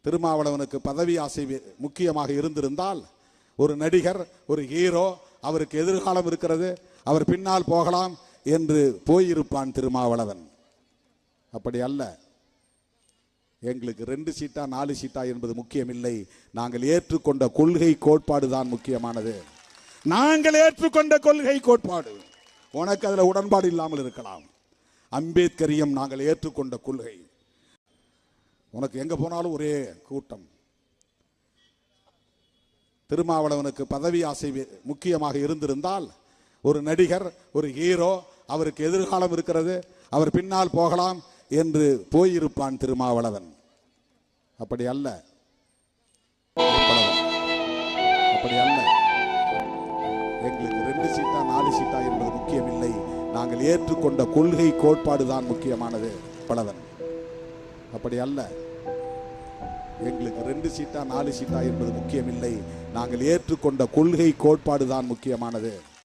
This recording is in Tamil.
திருமாவளவனுக்கு பதவி ஆசை முக்கியமாக இருந்திருந்தால் ஒரு நடிகர், ஒரு ஹீரோ, அவருக்கு எதிர்காலம் இருக்கிறது, அவர் பின்னால் போகலாம் என்று போயிருப்பான் திருமாவளவன். அப்படி அல்ல. எங்களுக்கு 2 சீட்டா 4 சீட்டா என்பது முக்கியமில்லை. நாங்கள் ஏற்றுக்கொண்ட கொள்கை கோட்பாடு தான் முக்கியமானது. நாங்கள் ஏற்றுக்கொண்ட கொள்கை கோட்பாடு. உனக்கு அதில் உடன்பாடு இல்லாமல் இருக்கலாம். அம்பேத்கரியம் நாங்கள் ஏற்றுக்கொண்ட கொள்கை. உனக்கு எங்க போனாலும் ஒரே கூட்டம். திருமாவளவனுக்கு பதவி ஆசை முக்கியமாக இருந்திருந்தால் ஒரு நடிகர், ஒரு ஹீரோ, அவருக்கு எதிர்காலம் இருக்கிறது, அவர் பின்னால் போகலாம் என்று போயிருப்பான் திருமாவளவன். அப்படி அல்ல. அப்படி அல்ல. எங்களுக்கு 2 சீட்டா 4 சீட்டா என்பது முக்கியமில்லை. நாங்கள் ஏற்றுக்கொண்ட கொள்கை கோட்பாடு தான் முக்கியமானது. பலவன் அப்படி அல்ல. எங்களுக்கு 2 சீட்டா 4 சீட்டா என்பது முக்கியமில்லை. நாங்கள் ஏற்றுக்கொண்ட கொள்கை கோட்பாடு தான் முக்கியமானது.